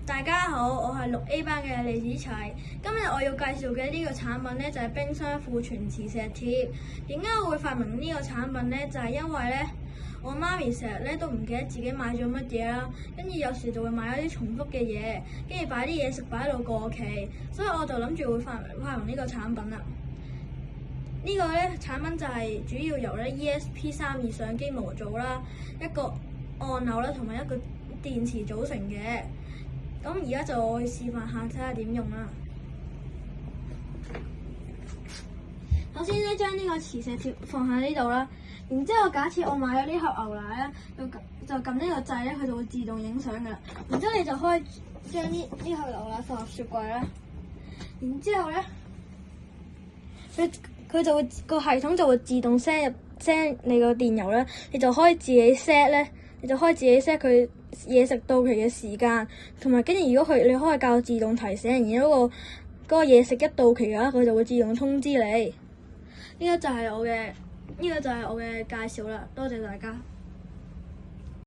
大家好，我係6A 班嘅李子齊。今日我要介紹嘅呢個產品呢，就係冰箱庫存磁石貼。點解我會發明呢個產品呢？就係因為呢，我媽咪成日咧都唔記得自己買咗乜嘢啦，跟住有時就會買一啲重複嘅嘢，跟住擺啲嘢食擺到過期，所以我就諗住會發明呢個產品啦。呢個咧產品就係主要由咧 ESP32相機模組啦，一個按鈕啦，同埋一個電池組成嘅。咁而家就我去示範下，睇下點用啦。首先咧，將呢個磁石貼放喺呢度啦。然之後，假設我買咗呢盒牛奶啦，就撳呢個掣咧，佢就會自動影相噶啦。然之後你就可以將呢盒牛奶放入雪櫃啦。然之後咧，佢就會個系統就會自動 send 你個電郵咧，你就可以自己 set 佢嘢食到期嘅時間，同埋跟住如果你可以教自動提醒，然後嗰個嘢食一到期嘅話，佢就會自動通知你。呢個就係我嘅介紹啦，多謝大家。